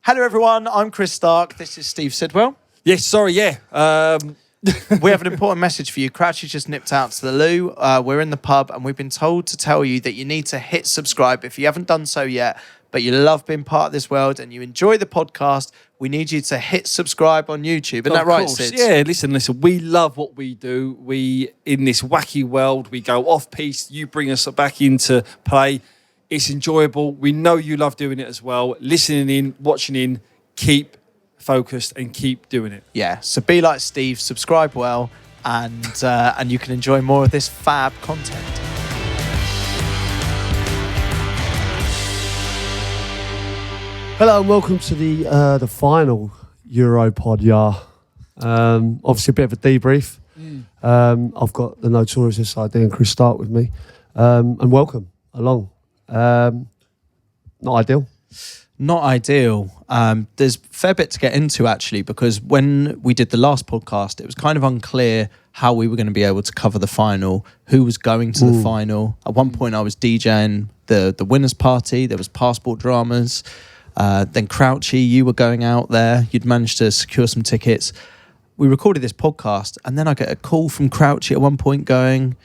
Hello, everyone. I'm Chris Stark. This is Steve Sidwell. Yes, sorry, yeah. We have an important message for you. Crouchy just nipped out to the loo. We're in the pub, and we've been told to tell you that you need to hit subscribe if you haven't done so yet, but you love being part of this world and you enjoy the podcast. We need you to hit subscribe on YouTube. Isn't that right, Sid? Yeah, listen. We love what we do. In this wacky world, we go off-piste. You bring us back into play. It's enjoyable. We know you love doing it as well. Listening in, watching in, keep focused and keep doing it. Yeah, so be like Steve, subscribe well, and you can enjoy more of this fab content. Hello and welcome to the final Europod, obviously a bit of a debrief. I've got the notorious SID and Chris Stark with me, and welcome along. Not ideal. Not ideal. There's a fair bit to get into, actually, because when we did the last podcast, it was kind of unclear how we were going to be able to cover the final, who was going to the final. At one point, I was DJing the winners' party. There was passport dramas. Then Crouchy, you were going out there. You'd managed to secure some tickets. We recorded this podcast, and then I get a call from Crouchy at one point going,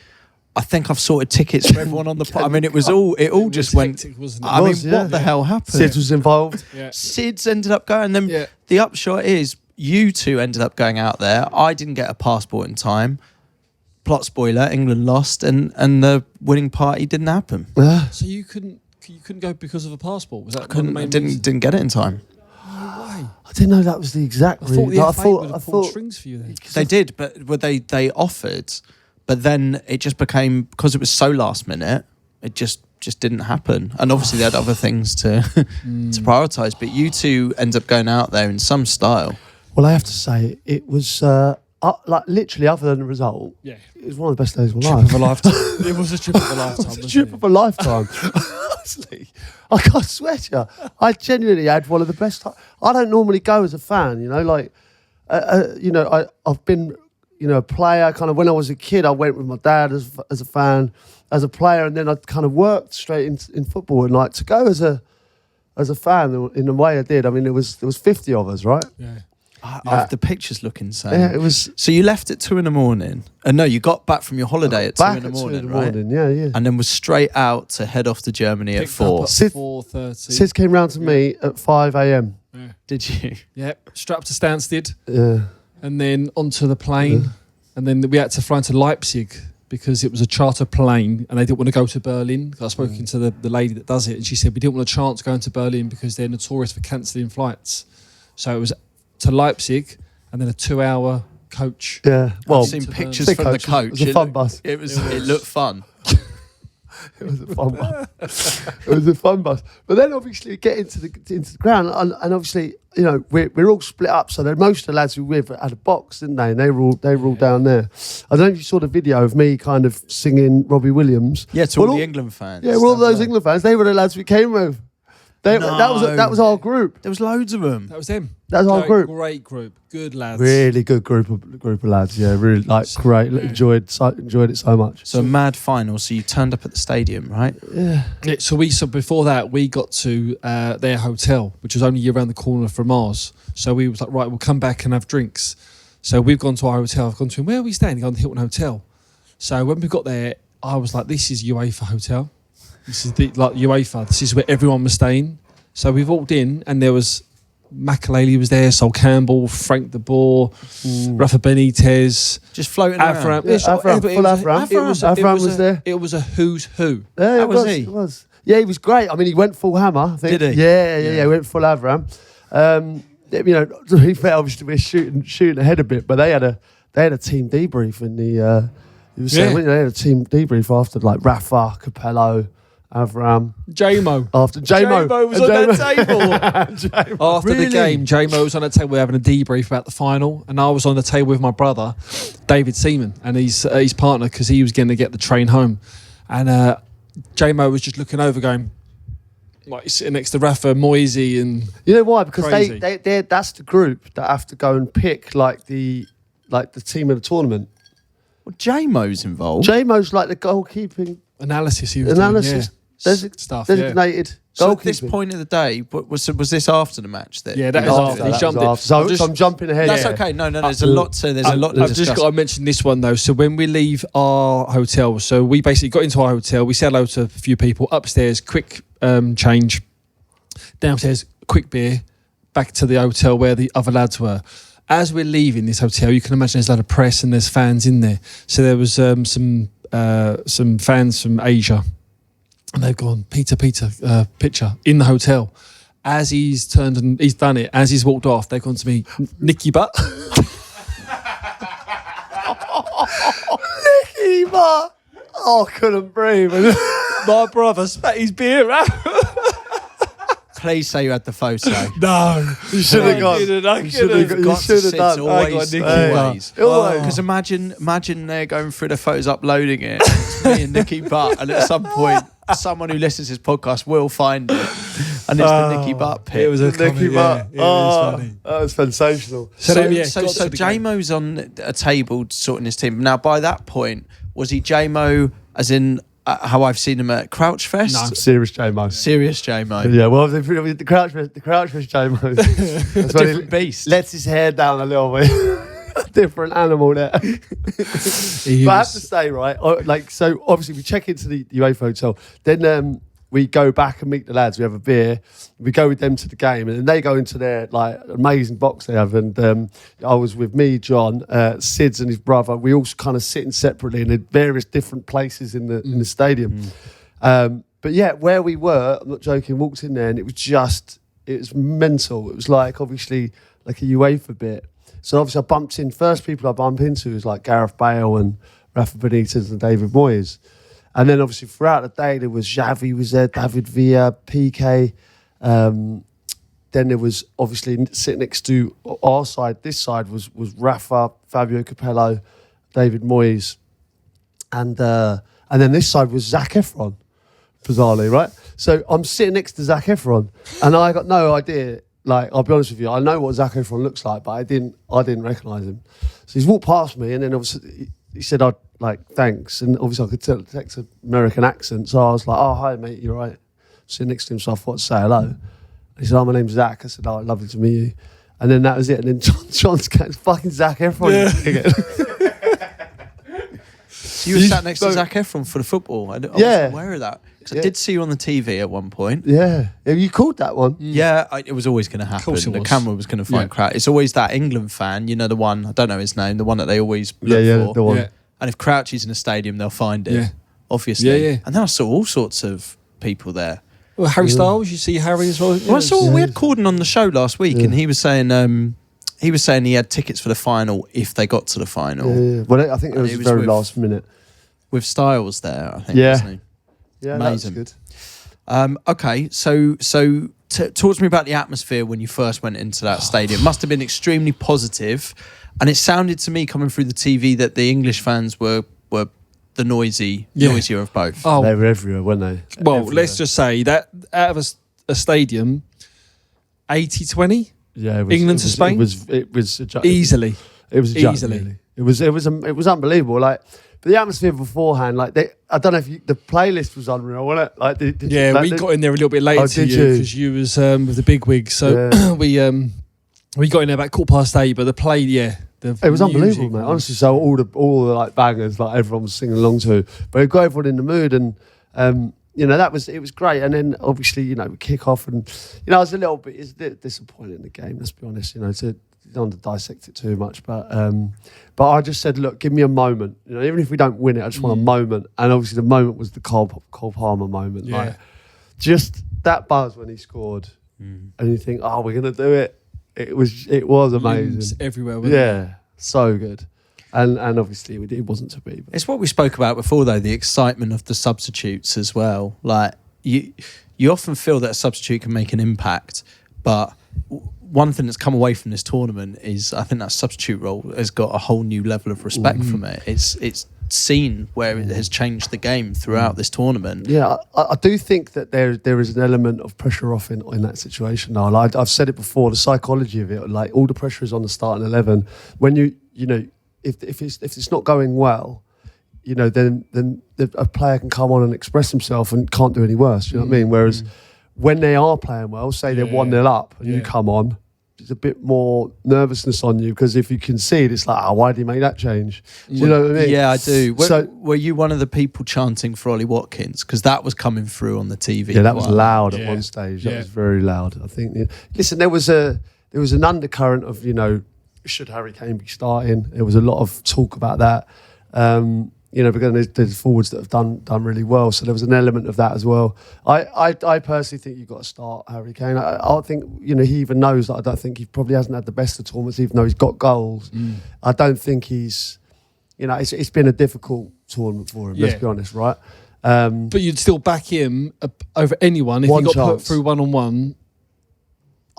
I think I've sorted tickets for everyone on the pod. I mean, it all just went. Wasn't it? What the hell happened? Sid was involved. Yeah. Sid's ended up going. And then the upshot is you two ended up going out there. I didn't get a passport in time. Plot spoiler, England lost, and the winning party didn't happen. So you couldn't go because of a passport? Was that I didn't get it in time. No way. I didn't know that was the exact reason. I thought strings for you then. They did, but they offered, but then it just became, because it was so last minute, it just didn't happen. And obviously they had other things to to prioritise. But you two end up going out there in some style. Well, I have to say it was like literally, other than the result, it was one of the best days of my life. Of a lifetime. It was a trip of a lifetime. It was a trip of a lifetime. Honestly, I swear to you, I genuinely had one of the best times. I don't normally go as a fan, I've been, a player. Kind of when I was a kid, I went with my dad as a fan, as a player, and then I kind of worked straight in football. And like to go as a fan in the way I did. I mean, there was 50 of us, right? Yeah. The pictures look insane. Yeah, it was. So you left at 2 a.m. No, you got back from your holiday at 2 a.m, right? Yeah. And then was straight out to head off to Germany at 4. 4:30. Sid came round to me at 5 a.m. Yeah. Did you? Yeah. Strapped to Stansted. Yeah. And then onto the plane. And then we had to fly into Leipzig because it was a charter plane and they didn't want to go to Berlin. I spoke to the lady that does it, and she said we didn't want a chance going to Berlin because they're notorious for cancelling flights. So it was to Leipzig and then a 2-hour coach. Yeah. Well, I've seen pictures from the coach. It was a fun bus. It looked fun. It was a fun bus. It was a fun bus. But then obviously get into the ground, and obviously we're all split up. So most of the lads we were with had a box, didn't they? And they were all down there. I don't know if you saw the video of me kind of singing Robbie Williams. Yeah, to all the England fans. Yeah, all those England fans. They were the lads we came with. That was our group. There was loads of them. That was them. That was our group. Great group. Good lads. Really good group of lads. Yeah, really great. Yeah. Enjoyed it so much. So a mad final. So you turned up at the stadium, right? Yeah. So before that we got to their hotel, which was only around the corner from ours. So we was like, right, we'll come back and have drinks. So we've gone to our hotel. I've gone to him. Where are we staying? Gone to Hilton Hotel. So when we got there, I was like, this is UEFA Hotel. This is UEFA. This is where everyone was staying. So we've walked in, and there was Makelele was there, Sol Campbell, Frank de Boer, Rafa Benitez, just floating Avram. around. Avram was there. It was a who's who. Yeah, How was he? It was. Yeah, he was great. I mean, he went full hammer. I think. Did he? Yeah. He went full Avram. To be fair, obviously we're shooting ahead a bit, but they had a team debrief in the. They had a team debrief after like Rafa, Capello, Avram, J-Mo. After J-Mo was on that table. After the game, J-Mo was on the table having a debrief about the final, and I was on the table with my brother, David Seaman, and his partner, because he was going to get the train home. And J-Mo was just looking over going, like sitting next to Rafa, Moisey, and you know why? Because crazy. they that's the group that have to go and pick like the team of the tournament. Well, J-Mo's involved. J-Mo's like the goalkeeping analysis he was analysis. doing, stuff. Designated. So at this point of the day, was this after the match? That is after. He jumped in. So I'm jumping ahead. That's okay. No. There's a lot to I've just got to mention this one though. So when we leave our hotel, so we basically got into our hotel. We said hello to a few people upstairs. Quick change. Downstairs, quick beer. Back to the hotel where the other lads were. As we're leaving this hotel, you can imagine there's a lot of press and there's fans in there. So there was some fans from Asia. And they've gone, Peter, picture in the hotel. As he's turned and he's done it, as he's walked off, they've gone to me, Nicky Butt. Nicky Butt. Oh, I couldn't breathe. My brother spat his beer out. Please say you had the photo. No. You should have gone. You should have done. Always. Always. Because imagine they're going through the photos, uploading it. It's me and Nicky Butt, and at some point, someone who listens to this podcast will find it, and it's the Nicky Butt pic. It was a Nicky Butt. It was funny. That was sensational. So JMO's on a table sorting his team. Now, by that point, was he JMO as in how I've seen him at Crouch Fest? No, serious JMO. Serious JMO. Yeah, well, the Crouch Fest JMO. That's when Different beast. Lets his hair down a little bit. Different animal there. But I have to say, right, so obviously we check into the UEFA hotel, then we go back and meet the lads, we have a beer, we go with them to the game, and then they go into their amazing box they have, and I was with me, John, Sids and his brother, we all kind of sitting separately in various different places in the stadium. But yeah, where we were, I'm not joking, walked in there and it was mental. It was obviously a UEFA bit. So obviously I bumped in, first people I bump into was Gareth Bale and Rafa Benitez and David Moyes. And then obviously throughout the day there was Xavi was there, David Villa, PK. Then there was obviously sitting next to our side, this side was Rafa, Fabio Capello, David Moyes. And then this side was Zac Efron, bizarrely, right? So I'm sitting next to Zac Efron and I got no idea. I'll be honest with you, I know what Zac Efron looks like, but I didn't recognise him. So he's walked past me, and then obviously he said, "I'd thanks." And obviously I could tell the text American accent, so I was like, "Oh, hi, mate, you're right." Sitting next to him, so I thought to say hello. And he said, "Oh, my name's Zac." I said, "Oh, lovely to meet you." And then that was it. And then John's fucking Zac Efron again. So you were sat next to Zac Efron for the football. I wasn't aware of that. I did see you on the TV at one point. Yeah. Have you called that one? Yeah, it was always going to happen. The camera was going to find Crouch. It's always that England fan, the one, I don't know his name, the one that they always look for. The one. Yeah. And if Crouch is in a stadium, they'll find it, obviously. Yeah. And then I saw all sorts of people there. Well, Harry Styles, you see Harry as well? We had Corden on the show last week, and he was saying he had tickets for the final if they got to the final. Yeah. Well, I think it was very last minute. With Styles there, I think, wasn't he? Yeah, amazing. That's good. Okay, so talk to me about the atmosphere when you first went into that stadium. It must have been extremely positive, and it sounded to me coming through the TV that the English fans were the noisier of both. Oh, they were everywhere, weren't they? Well, everywhere. Let's just say that out of a stadium, 80-20. Yeah, England to Spain. It was easily. It was easily. It was unbelievable. But the atmosphere beforehand, I don't know if the playlist was unreal, wasn't it? We got in there a little bit later to you because you was with the big wigs. So we got in there about 8:15. But the play, it was unbelievable, mate. Honestly, so all the bangers, everyone was singing along to. But it got everyone in the mood, and it was great. And then obviously, we kick off, and I was a little bit disappointed in the game. Let's be honest, don't want to dissect it too much, but I just said, look, give me a moment. Even if we don't win it, I just want a moment. And obviously, the moment was the Cole Palmer moment. Yeah. Just that buzz when he scored, and you think, oh, we're gonna do it. It was amazing. Everywhere. Yeah, so good. And obviously, it wasn't to be. But. It's what we spoke about before, though, the excitement of the substitutes as well. You often feel that a substitute can make an impact, but one thing that's come away from this tournament is I think that substitute role has got a whole new level of respect from it. It's seen where it has changed the game throughout this tournament. Yeah, I do think that there is an element of pressure off in that situation now. I've said it before, the psychology of it, all the pressure is on the starting 11. When if it's not going well, you know, then a player can come on and express himself and can't do any worse. You know what I mean? Whereas when they are playing well, say they're 1-0 up and you come on, there's a bit more nervousness on you, because if you concede, it's like, why did he make that change? Do you know what I mean? Yeah, I do. Were you one of the people chanting for Ollie Watkins? Because that was coming through on the TV. Yeah, that was loud at one stage. That was very loud. I think. Listen, there was an undercurrent of, you know, should Harry Kane be starting? There was a lot of talk about that. You know, because there's forwards that have done really well, so there was an element of that as well. I personally think you've got to start Harry Kane. I think, you know, he even knows that I don't think he probably hasn't had the best of tournaments, even though he's got goals. I don't think he's, you know, it's been a difficult tournament for him. Let's be honest, right? But you'd still back him over anyone if he got put through 1-on-1.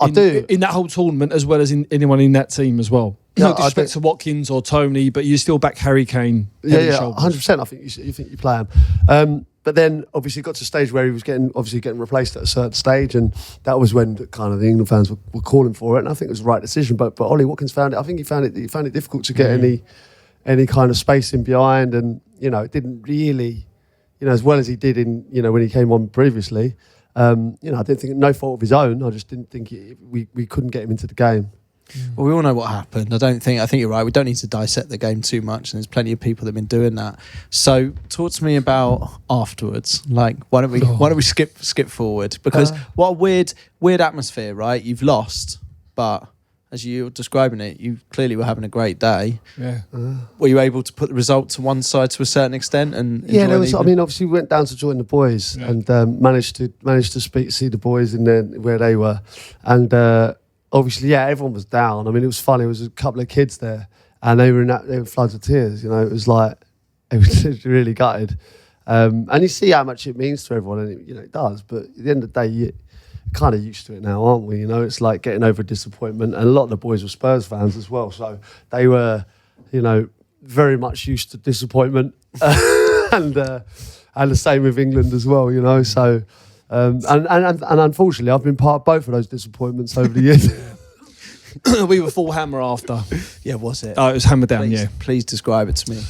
I do in that whole tournament, as well as in anyone in that team as well. No disrespect to Watkins or Tony, but you still back Harry Kane. Yeah, 100%. I think you think you play him. But then obviously got to a stage where he was getting replaced at a certain stage, and that was when kind of the England fans were calling for it, and I think it was the right decision. But Ollie Watkins found it. I think he found it difficult to get any kind of space in behind, and you know, it didn't really, you know, as well as he did in, you know, when he came on previously. You know, I didn't think, no fault of his own. I just didn't think we couldn't get him into the game. Well, we all know what happened. I think you're right. We don't need to dissect the game too much, and there's plenty of people that have been doing that. So, talk to me about afterwards. Like, why don't we skip forward? Because what a weird atmosphere, right? You've lost, but as you were describing it, you clearly were having a great day. Yeah. Were you able to put the result to one side to a certain extent? And there was. I mean, obviously, we went down to join the boys and managed to see the boys in there where they were, and obviously, everyone was down. I mean, it was funny. There was a couple of kids there, and they were floods of tears. You know, it was just really gutted. And you see how much it means to everyone, and it does. But at the end of the day, you're kind of used to it now, aren't we? You know, it's like getting over disappointment. And a lot of the boys were Spurs fans as well, so they were, you know, very much used to disappointment, and the same with England as well. You know, so. And unfortunately, I've been part of both of those disappointments over the years. We were full hammer after. Yeah, was it? Oh, it was hammer down. Please describe it to me.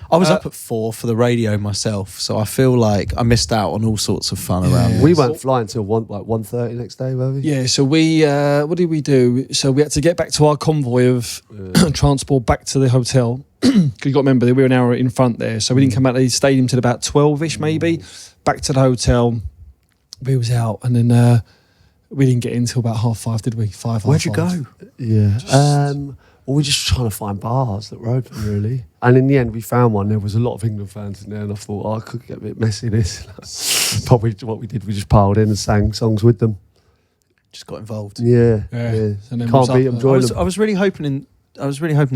I was up at 4 for the radio myself, so I feel like I missed out on all sorts of fun around. We weren't flying till 1:30 next day, were we? Yeah. So we, what did we do? So we had to get back to our convoy of transport back to the hotel. Because you got to remember, we were an hour in front there, so we didn't come out of the stadium till about 12ish, maybe. Back to the hotel. We was out, and then we didn't get in until about 5:30, did we? Where'd you go? Yeah. Well, we're just trying to find bars that were open, really. And in the end, we found one. There was a lot of England fans in there, and I thought, I could get a bit messy this. Probably what we did, we just piled in and sang songs with them. Just got involved. Yeah. And then can't beat them, join them. I was really hoping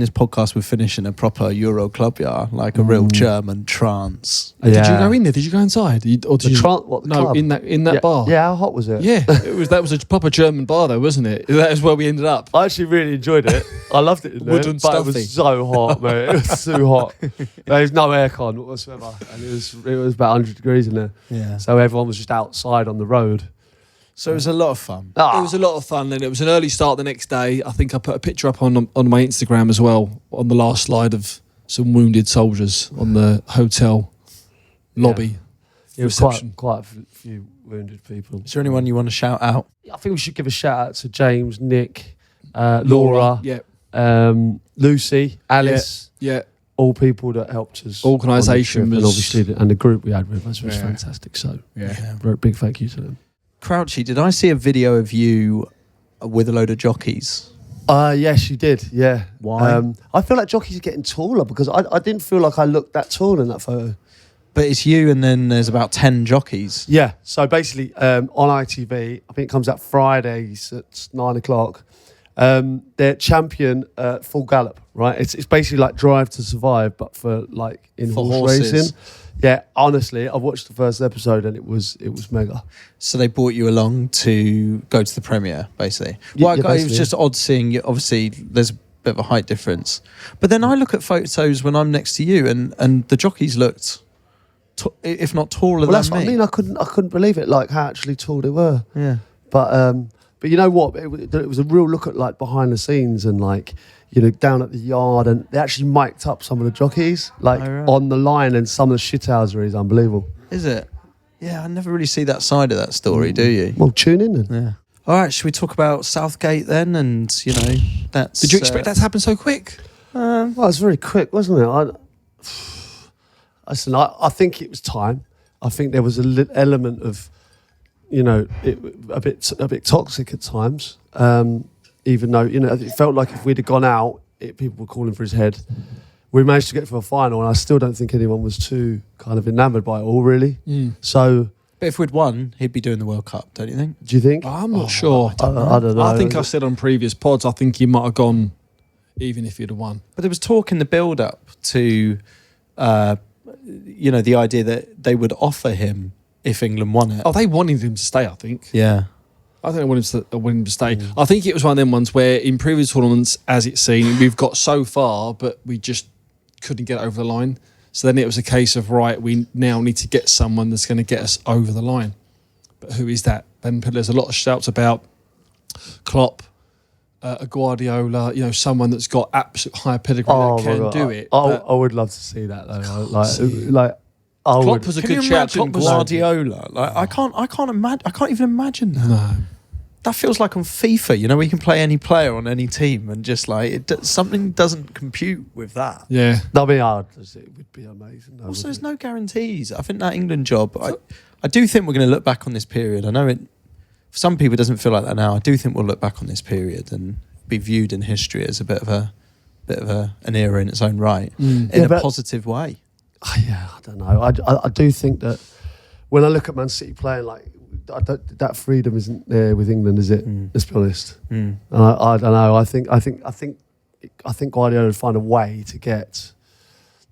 this podcast would finish in a proper Euro club, like a real German trance. Did you go in there? Did you go inside? Club? In that bar? Yeah, how hot was it? Yeah, that was a proper German bar though, wasn't it? That was where we ended up. I actually really enjoyed it. I loved it in there. Wooden but stuffy. It was so hot, mate. It was too hot. There was no aircon whatsoever, and it was about 100 degrees in there. Yeah. So everyone was just outside on the road. So it was a lot of fun. It was a lot of fun, and it was an early start the next day. I think I put a picture up on my Instagram as well, on the last slide of some wounded soldiers on the hotel lobby. It was quite a few wounded people. Is there anyone you want to shout out? I think we should give a shout out to James, Nick, Laura, Lucy, Alice. Yeah. All people that helped us. Organisation and obviously the group we had with us was fantastic. So big thank you to them. Crouchy, did I see a video of you with a load of jockeys? Yes, you did. Yeah. Why? I feel like jockeys are getting taller because I didn't feel like I looked that tall in that photo. But it's you, and then there's about 10 jockeys. Yeah. So basically, on ITV, I think it comes out Fridays at 9:00. They're champion full gallop, right? It's basically like Drive to Survive, but for horse racing. Yeah, honestly, I watched the first episode and it was mega. So they brought you along to go to the premiere, basically. It was just odd seeing you. Obviously, there's a bit of a height difference. But then I look at photos when I'm next to you, and the jockeys looked, if not taller than that's me. what I mean. I couldn't believe it, like how actually tall they were. Yeah. But But you know what? It was a real look at like behind the scenes and like, you know, down at the yard, and they actually mic'd up some of the jockeys like on the line, and some of the shithousery is unbelievable. Is it? Yeah, I never really see that side of that story, do you? Well, tune in then. Yeah. All right, should we talk about Southgate then? And, you know, that's... Did you expect that to happen so quick? Well, it was very quick, wasn't it? I think it was time. I think there was an element of, you know, a bit toxic at times. Even though, you know, it felt like if we'd have gone out, people were calling for his head. We managed to get to a final, and I still don't think anyone was too kind of enamoured by it all, really. So... But if we'd won, he'd be doing the World Cup, don't you think? Do you think? I'm not sure. I don't know. I think I said on previous pods, I think he might have gone even if he'd have won. But there was talk in the build-up to, you know, the idea that they would offer him if England won it. Oh, they wanted him to stay, I think. Yeah. I think they wanted him to stay. I think it was one of them ones where in previous tournaments, as it's seen, we've got so far, but we just couldn't get over the line. So then it was a case of, right, we now need to get someone that's going to get us over the line. But who is that? And there's a lot of shouts about Klopp, a Guardiola, you know, someone that's got absolute high pedigree that can do it. I would love to see that though. Klopp was a Can you good shout. imagine Guardiola? Like, I can't even imagine that. No. That feels like on FIFA, you know, we can play any player on any team, and just like something doesn't compute with that. Yeah. That'd be hard. It would be amazing. Also, there's no guarantees. I think that England job, I do think we're going to look back on this period. I know it, for some people, it doesn't feel like that now. I do think we'll look back on this period and be viewed in history as a bit of an era in its own right, in a positive way. Yeah, I don't know. I do think that when I look at Man City playing, like, that freedom isn't there with England, is it? Let's be honest. And I don't know. I think Guardiola would find a way to get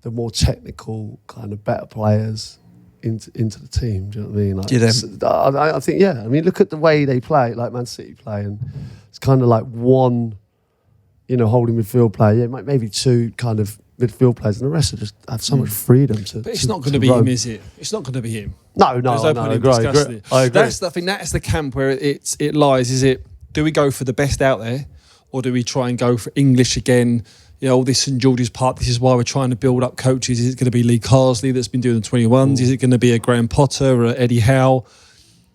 the more technical, kind of better players into the team. Do you know what I mean? Like, do you think? I think, yeah. I mean, look at the way they play, like Man City play, and it's kind of like one, you know, holding midfield player. Yeah, maybe two kind of midfield players, and the rest just have so much freedom to. But it's not going to be him, is it? It's not going to be him. No, There's no point in discussing it. I agree. I think that's the camp where it lies. Is it? Do we go for the best out there, or do we try and go for English again? You know, this St George's Park. This is why we're trying to build up coaches. Is it going to be Lee Carsley that's been doing the 21s? Is it going to be a Graham Potter or a Eddie Howe?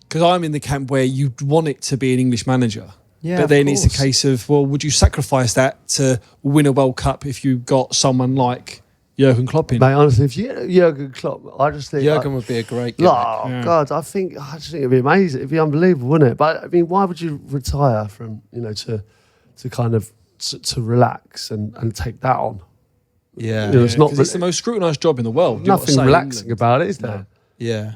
Because I'm in the camp where you want it to be an English manager. Yeah, but then it's a case of, well, would you sacrifice that to win a World Cup if you got someone like Jurgen Klopp in? Mate, honestly, if you Jurgen Klopp, I just think Jurgen would be a great guy. God, I just think it'd be amazing. It'd be unbelievable, wouldn't it? But I mean, why would you retire from, you know, to kind of to relax and take that on? Yeah, you know, it's not. It's the most scrutinised job in the world. Nothing relaxing about it, is there? No. Yeah,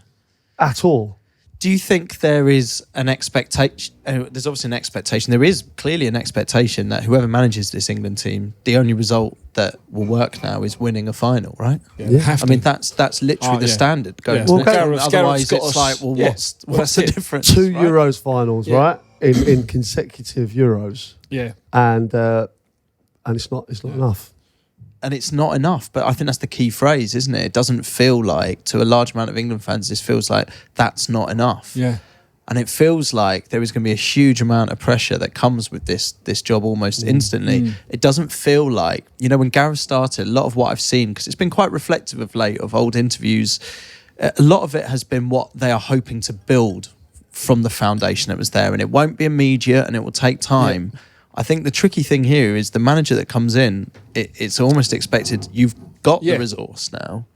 at all. Do you think there is an expectation? There's obviously an expectation. There is clearly an expectation that whoever manages this England team, the only result that will work now is winning a final, right? Yeah. I mean, that's literally the standard going to next round. Otherwise, it's like, well, what's the difference? Two Euros finals, right? In consecutive Euros. Yeah, and it's not enough. And it's not enough, but I think that's the key phrase, isn't it? It doesn't feel like, to a large amount of England fans, this feels like that's not enough. Yeah. And it feels like there is going to be a huge amount of pressure that comes with this job almost instantly. It doesn't feel like, you know, when Gareth started, a lot of what I've seen, because it's been quite reflective of late, of old interviews, a lot of it has been what they are hoping to build from the foundation that was there. And it won't be immediate and it will take time. Yeah. I think the tricky thing here is the manager that comes in, it's almost expected you've got the resource now.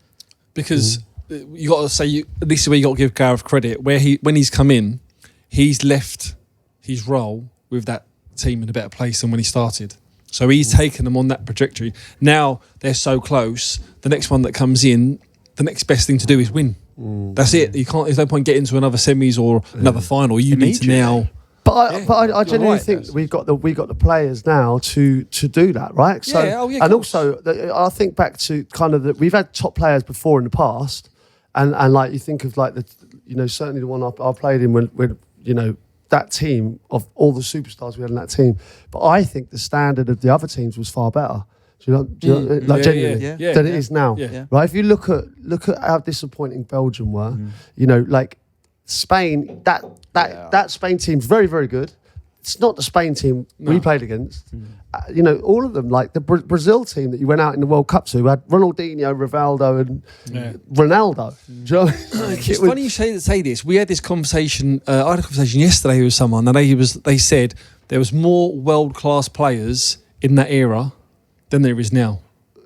Because you got to say, this is where you got to give Gareth credit. When he's come in, he's left his role with that team in a better place than when he started. So he's taken them on that trajectory. Now they're so close. The next one that comes in, the next best thing to do is win. That's it. You can't. There's no point getting to another semis or another final. You need to now. But I genuinely think we got the players now to do that, right? So, and also I think back to kind of we've had top players before in the past, and like you think of like certainly the one I played in when that team of all the superstars we had in that team. But I think the standard of the other teams was far better. Genuinely than it is now, right? If you look at how disappointing Belgium were, like Spain, that Spain team's very, very good, it's not the Spain team we played against. You know, all of them, like the Brazil team that you went out in the World Cup to, had Ronaldinho, Rivaldo, and Ronaldo. Do you know what I mean? It's funny you say this. We had this conversation. I had a conversation yesterday with someone, and they said there was more world-class players in that era than there is now.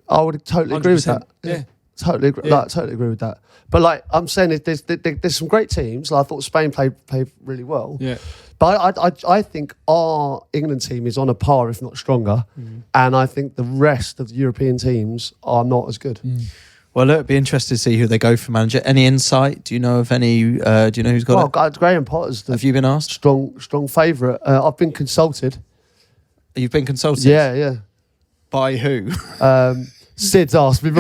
I would totally agree with that. Yeah. Totally agree. Yeah. Like, totally agree with that. But like I'm saying, there's some great teams. Like, I thought Spain played really well. Yeah. But I think our England team is on a par, if not stronger. And I think the rest of the European teams are not as good. Well, look, it'd be interesting to see who they go for manager. Any insight? Do you know of any? Do you know who's got it? Graham Potter's Have you been asked? strong favourite. I've been consulted. You've been consulted? Yeah. By who? Sid's asked me.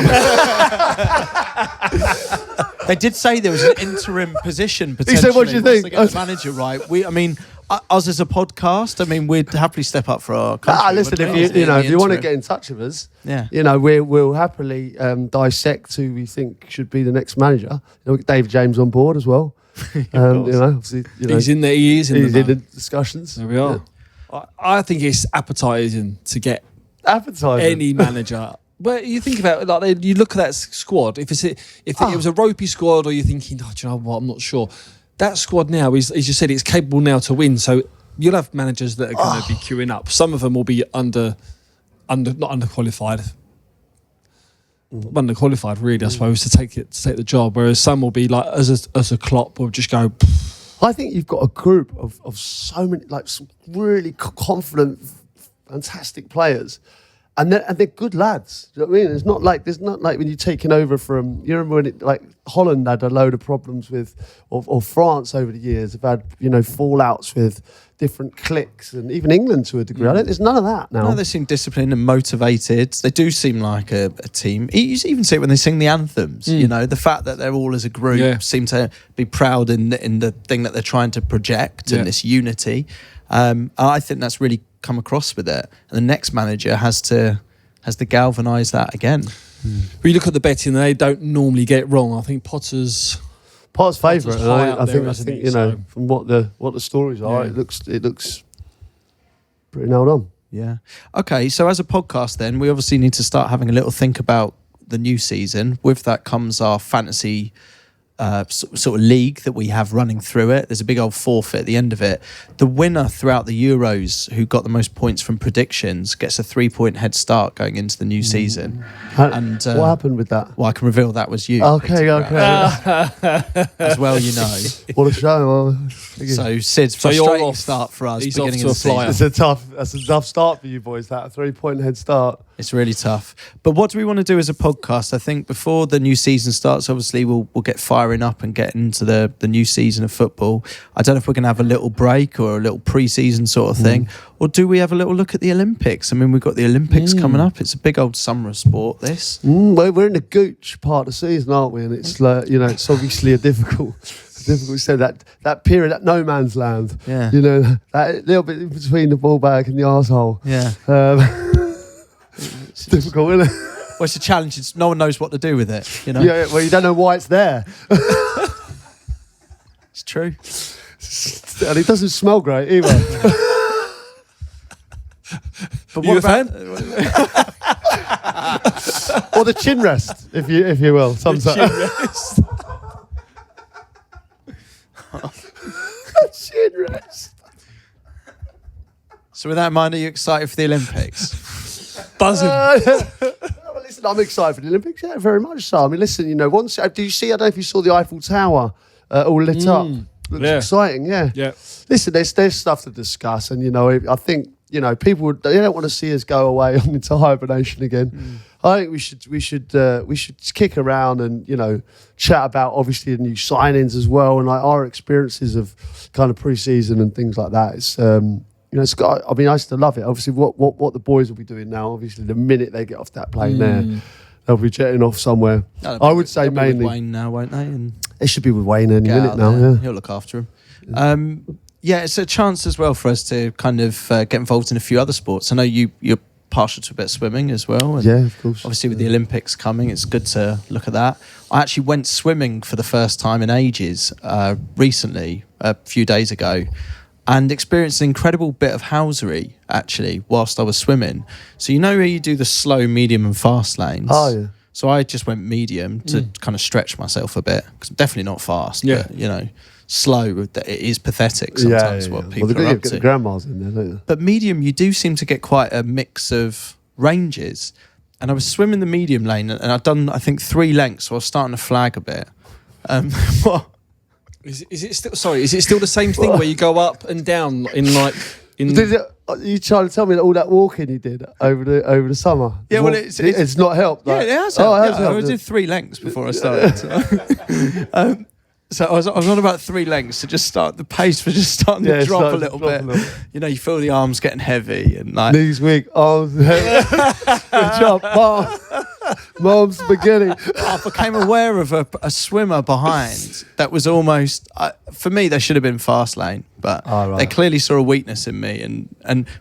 They did say there was an interim position potentially. He said, "What do you think?" Once they get the manager right. Us as a podcast, I mean, we'd happily step up for our country. Listen, if you want to get in touch with us, you know, we'll happily dissect who we think should be the next manager. You know, Dave James on board as well. You know, obviously, he's in there. He's in the discussions. There we are. Yeah. I think it's appetising to get any manager. Well, you think about it, like you look at that squad. If it was a ropey squad, or you're thinking, do you know what? I'm not sure. That squad now is, as you said, it's capable now to win. So you'll have managers that are going to be queuing up. Some of them will be not underqualified. Underqualified, really, I suppose, to take the job. Whereas some will be like, as a Klopp, will just go. I think you've got a group of so many, like some really confident, fantastic players. And they're good lads. Do you know what I mean? There's not like when you're taking over from. You remember when Holland had a load of problems with, or France over the years have had fallouts with different cliques, and even England to a degree. There's none of that now. No, they seem disciplined and motivated. They do seem like a team. You even see it when they sing the anthems. You know, the fact that they're all as a group seem to be proud in the thing that they're trying to project and this unity. I think that's really come across with it, and the next manager has to galvanise that again. We look at the betting, they don't normally get wrong. I think Potter's favourite. I think you know, from what the stories are, it looks pretty nailed on. Yeah. Okay, so as a podcast then, we obviously need to start having a little think about the new season. With that comes our fantasy sort of league that we have running through it. There's a big old forfeit at the end of it. The winner throughout the Euros, who got the most points from predictions, gets a 3-point head start going into the new season. And what happened with that? Well, I can reveal that was you. Okay. As well, you know. What a show! So Sid's frustrating start for us. He's off beginning to a of the season. flyer. That's a tough start for you boys. That 3-point head start. It's really tough. But what do we want to do as a podcast? I think before the new season starts, obviously we'll get firing up and get into the new season of football. I don't know if we're going to have a little break or a little pre-season sort of thing. Or do we have a little look at the Olympics? I mean, we've got the Olympics coming up. It's a big old summer of sport, this. Well, we're in the gooch part of the season, aren't we? And it's like, it's obviously a difficult say that period, that no man's land. Yeah. That little bit in between the ball bag and the arsehole. Yeah. It's difficult, isn't it? Well, it's a challenge. No one knows what to do with it, Yeah, well, you don't know why it's there. It's true. And it doesn't smell great either. But You what a fan? Or the chin rest, if you will. Sometimes. Chin rest. So with that in mind, are you excited for the Olympics? Buzzing. Well, listen, I'm excited for the Olympics. Yeah, very much so. I mean, listen, once do you see? I don't know if you saw the Eiffel Tower all lit up. Looks exciting. Yeah. Listen, there's stuff to discuss, and I think people they don't want to see us go away into hibernation again. I think we should kick around and chat about obviously the new signings as well, and like our experiences of kind of pre-season and things like that. It's it's got. I mean, I used to love it. Obviously, what the boys will be doing now. Obviously, the minute they get off that plane, they'll be jetting off somewhere. I would say mainly with Wayne now, won't they? And it should be with Wayne any minute now. Yeah. He'll look after him. It's a chance as well for us to kind of get involved in a few other sports. I know you're partial to a bit of swimming as well. And yeah, of course. Obviously, with the Olympics coming, it's good to look at that. I actually went swimming for the first time in ages recently, a few days ago. and experienced an incredible bit of housery actually whilst I was swimming. So you know where you do the slow, medium and fast lanes? Oh, yeah. So I just went medium to kind of stretch myself a bit, because I'm definitely not fast, but you know, slow, it is pathetic sometimes what people are up get to. the grandmas in there, don't you? But medium, you do seem to get quite a mix of ranges. And I was swimming the medium lane, and I'd done, I think, 3 lengths, so I was starting to flag a bit. What? Is it still? Sorry, is it still the same thing where you go up and down in like? You trying to tell me that all that walking you did over the summer? Yeah, well, it's not helped. Yeah, like, it has helped. it has helped. I did 3 lengths before I started. So I was on about 3 lengths to just start. The pace was just starting to drop a little bit. You know, you feel the arms getting heavy and like knees weak, arms heavy. Good job, mom's spaghetti. I became aware of a swimmer behind that was almost for me. They should have been fast lane, but they clearly saw a weakness in me.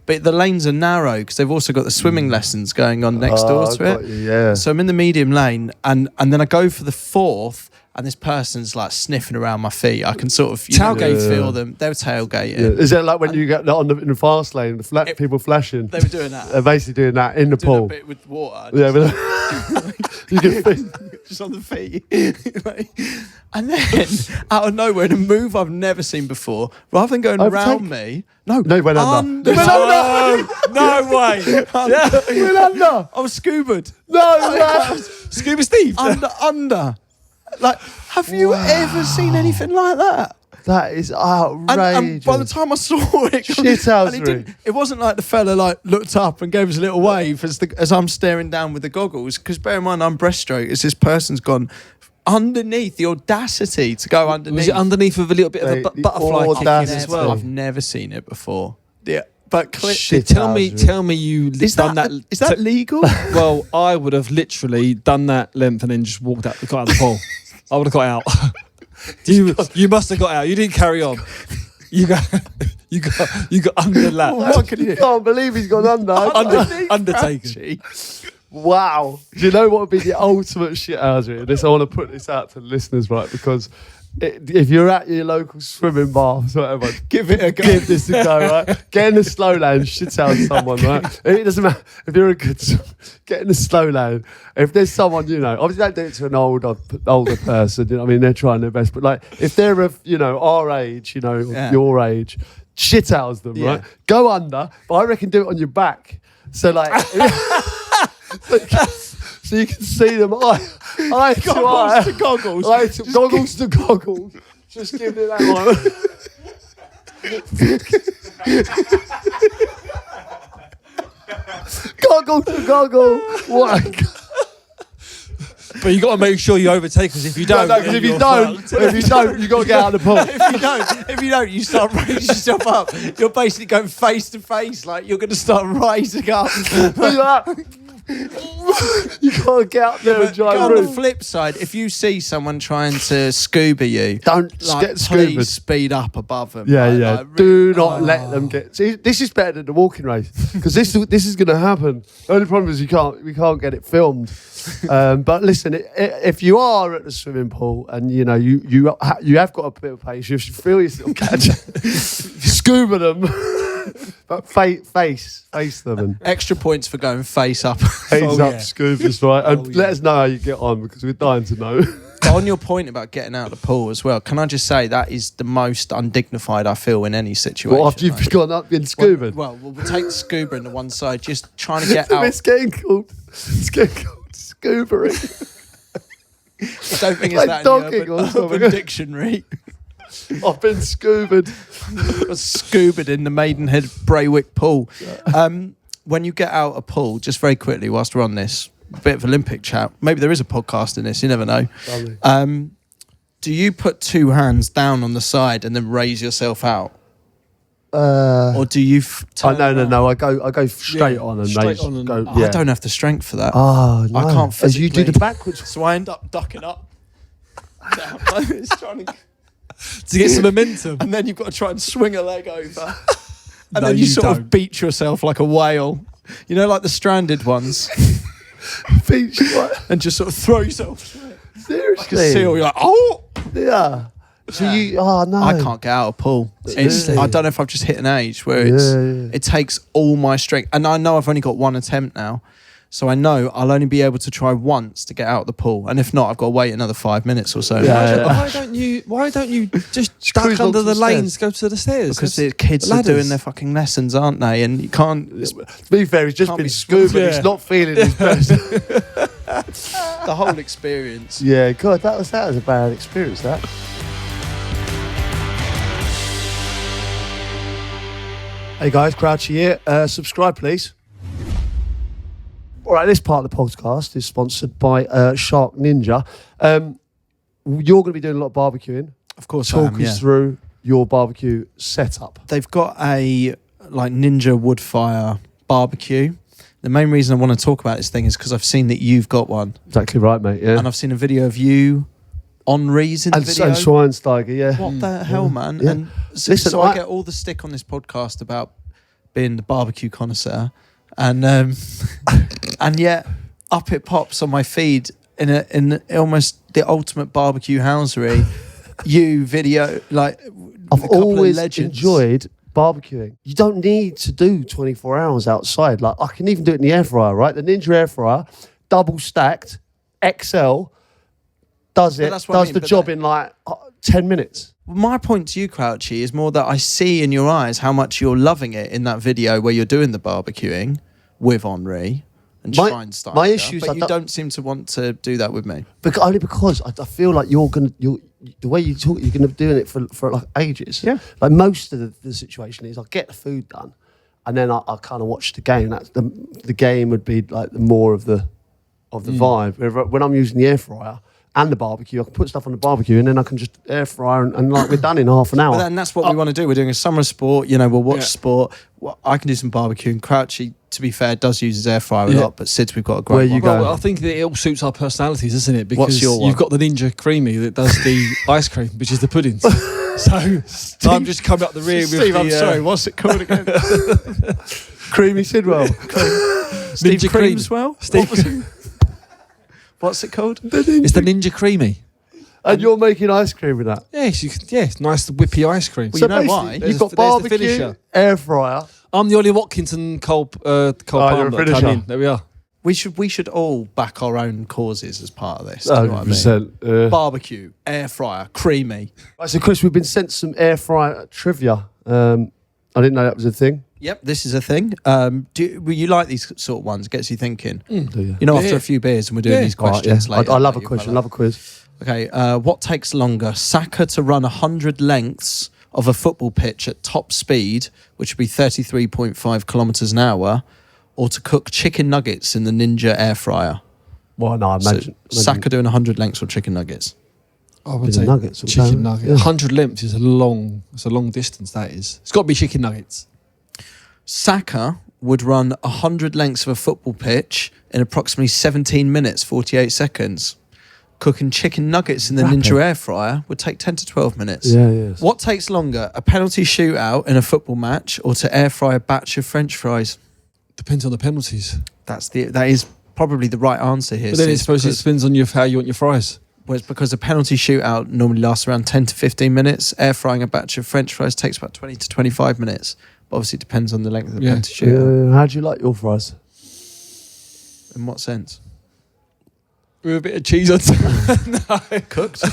But the lanes are narrow because they've also got the swimming lessons going on next door to it. Yeah. So I'm in the medium lane, and then I go for the 4th. And this person's like sniffing around my feet. I can sort of feel them. They were tailgating. Yeah. Is that like when you get in the fast lane, people flashing? They were doing that. They're basically doing that in the pool. A bit with water. Yeah, but you can just on the feet. And then out of nowhere, in a move I've never seen before, rather than going around me, no, he went under. No way. He went under. I was scubaed. No, Scuba Steve. Under. Like, have you ever seen anything like that? That is outrageous. And by the time I saw it, it wasn't like the fella like looked up and gave us a little wave as I'm staring down with the goggles. Because bear in mind, I'm breaststroke. As this person's gone underneath, the audacity to go underneath. Was it underneath with a little bit of a butterfly kick in as well? I've never seen it before. Yeah. But tell me you done that. Is that legal? Well, I would have literally done that length and then just got out of the pool. I would have got out. You must have got out. You didn't carry on. You got under lap. What can you can't believe he's gone under. Undertaken. Wow. Do you know what would be the ultimate shit out of it? I want to put this out to the listeners, right? Because if you're at your local swimming bath, whatever, give it a go. Give this a go, right? Get in the slow lane, shit out someone, right? It doesn't matter if you're a good. Get in the slow lane. If there's someone, obviously don't do it to an older person. You know what I mean? They're trying their best, but like if they're of our age, your age, shit out them, right? Go under, but I reckon do it on your back. So like. So you can see them eye to eye. Goggles to goggles. Just give it that one. Goggle to goggle. What? But you got to make sure you overtake, because if you don't, if you don't, you got to get out of the pool. if you don't, you start raising yourself up. You're basically going face to face, like you're going to start rising up. You can't get out there and try. On the flip side, if you see someone trying to scuba you, don't get scuba. Please speed up above them. Do not let them get. See, this is better than the walking race, because this is going to happen. The only problem is we can't get it filmed. But listen, if you are at the swimming pool and you have got a bit of pace, you should feel yourself catch, scuba them. But face them. And extra points for going face up. Face up, scubas, right? And let us know how you get on, because we're dying to know. But on your point about getting out of the pool as well, can I just say that is the most undignified I feel in any situation. Well, after you've gone up and scuba? Well, we'll take the scuba into one side, just trying to get out. It's getting called scuba-ing. I don't think it's like that docking in the urban dictionary. I've been scubaed. I was scubaed in the Maidenhead Braywick pool. When you get out a pool, just very quickly, whilst we're on this, a bit of Olympic chat. Maybe there is a podcast in this, you never know. Do you put 2 hands down on the side and then raise yourself out? Or do you No. I go straight on and straight on and go. I don't have the strength for that. Oh, no. I can't physically. As you do the backwards. So I end up ducking up. It's trying to get some momentum. And then you've got to try and swing a leg over. And then you sort of beat yourself like a whale. You know, like the stranded ones. Beach what? And just sort of throw yourself. Seriously? Like a seal. You're like, oh! Yeah. So you, oh no, I can't get out of pool. I don't know if I've just hit an age where it takes all my strength. And I know I've only got one attempt now. So I know I'll only be able to try once to get out of the pool. And if not, I've got to wait another 5 minutes or so. Why don't you just duck under the lanes, go to the stairs? Because the kids are doing their fucking lessons, aren't they? And you can't... To be fair, he's just been scuba. He's not feeling his best. The whole experience. Yeah, God, that was a bad experience, that. Hey guys, Crouchy here. Subscribe, please. All right, this part of the podcast is sponsored by Shark Ninja. You're going to be doing a lot of barbecuing. Of course, Talk us through your barbecue setup. They've got a Ninja wood fire barbecue. The main reason I want to talk about this thing is because I've seen that you've got one. Exactly right, mate. Yeah, and I've seen a video of you on Rees in the video. And Schweinsteiger, yeah. What the hell, man? Yeah. And so I get all the stick on this podcast about being the barbecue connoisseur. And and yet up it pops on my feed in almost the ultimate barbecue housery. You video I've always enjoyed barbecuing. You don't need to do 24 hours outside. Like I can even do it in the air fryer, right? The Ninja air fryer, double stacked, XL, does the job in 10 minutes. My point to you, Crouchy, is more that I see in your eyes how much you're loving it in that video where you're doing the barbecuing with Henri and Schweinsteiger. My issue is but you don't seem to want to do that with me. Only because I feel like the way you talk, you're gonna be doing it for like ages. Yeah. Like most of the situation is I get the food done, and then I kind of watch the game. That's the game would be like the more of the vibe. When I'm using the air fryer and the barbecue, I can put stuff on the barbecue and then I can just air fryer and we're done in half an hour. And that's what we want to do. We're doing a summer sport. We'll watch sport. Well, I can do some barbecue. And Crouchy, to be fair, does use his air fryer a lot. But Sid's, we've got a great one. Where you go? Well, I think that it all suits our personalities, isn't it? Because what's your one? You've got the Ninja Creamy that does the ice cream, which is the puddings. So I'm just coming up the rear with Steve, I'm sorry, what's it called again? Creamy Sidwell. Steve Ninja Cream. Creamswell? Steve. What's it called? It's the Ninja Creamy. And you're making ice cream with that? Yes, it's nice whippy ice cream. Well, you know why? You've got barbecue, air fryer. I'm the Ollie Watkinson Cole Palmer that come in. There we are. We should all back our own causes as part of this. Do you know what I mean? 100%. Barbecue, air fryer, creamy. Right, so Chris, we've been sent some air fryer trivia. I didn't know that was a thing. Yep, this is a thing. Will you like these sort of ones? It gets you thinking. Do you? After a few beers and we're doing these questions later. I love a question. Love a quiz. Okay, what takes longer? Saka to run 100 lengths of a football pitch at top speed, which would be 33.5 kilometres an hour, or to cook chicken nuggets in the Ninja air fryer? Well, no, I imagine. Saka doing 100 lengths or chicken nuggets? I would say nuggets. Chicken nuggets. 100 lengths is a long distance, that is. It's got to be chicken nuggets. Saka would run 100 lengths of a football pitch in approximately 17 minutes, 48 seconds. Cooking chicken nuggets in the Ninja air fryer would take 10 to 12 minutes. Yeah. What takes longer, a penalty shootout in a football match or to air fry a batch of French fries? Depends on the penalties. That is probably the right answer here. But then I suppose it depends on how you want your fries. Well, it's because a penalty shootout normally lasts around 10 to 15 minutes. Air frying a batch of French fries takes about 20 to 25 minutes. But obviously it depends on the length of the penalty shootout. How do you like your fries? In what sense? With a bit of cheese on top. No. Cooked?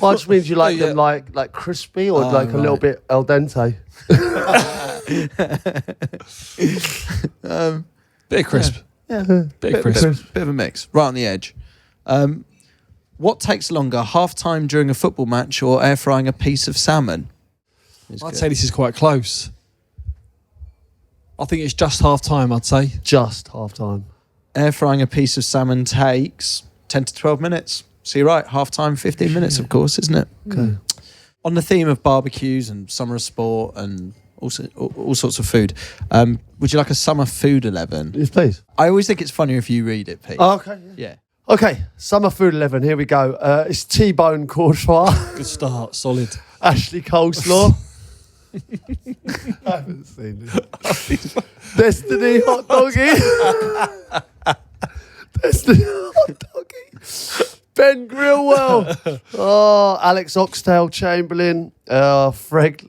Well, just means you like them like crispy or a little bit al dente. Bit of crisp. Yeah. Bit of crisp. Bit of a mix. Right on the edge. What takes longer, half time during a football match or air frying a piece of salmon? I'd say this is quite close. I think it's just half time, I'd say. Just half time. Air frying a piece of salmon takes 10 to 12 minutes. So you're right, half time, 15 minutes, of course, isn't it? Okay. On the theme of barbecues and summer sport and also all sorts of food, would you like a summer food 11? Yes, please. I always think it's funnier if you read it, Pete. Oh, okay. Yeah. Okay, summer food 11. Here we go. It's T-bone courgeois. Good start, solid. Ashley coleslaw. I haven't seen it. Destiny hot doggy. Destiny hot doggy. Ben Grillwell. Alex Oxtail Chamberlain. Frank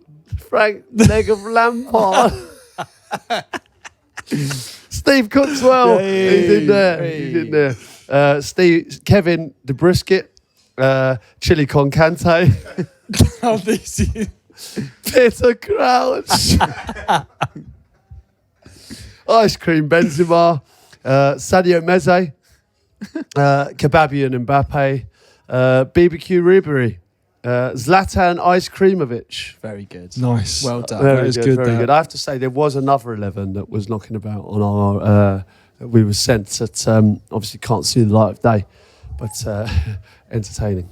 Leg of Lampard. Steve Cookswell. He's in there. Kevin the Brisket. Chili con Cante. Peter Crouch. Ice Cream Benzema. Sadio Meze. Kebabi and Mbappe. BBQ Ribery. Zlatan Ice Creamovich. Very good. Nice. Well done. Very is good. good, Very that. good. I have to say, there was another 11 that was knocking about on our. That we were sent that obviously can't see the light of day, but entertaining.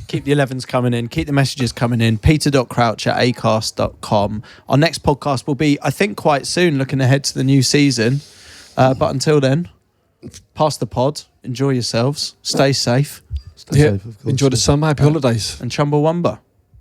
Keep the 11s coming in. Keep the messages coming in. peter.crouch@acast.com. Our next podcast will be, I think, quite soon, looking ahead to the new season. But until then, pass the pod. Enjoy yourselves. Stay safe. Stay safe, of course. Enjoy the summer. Happy holidays. And Chumbawamba.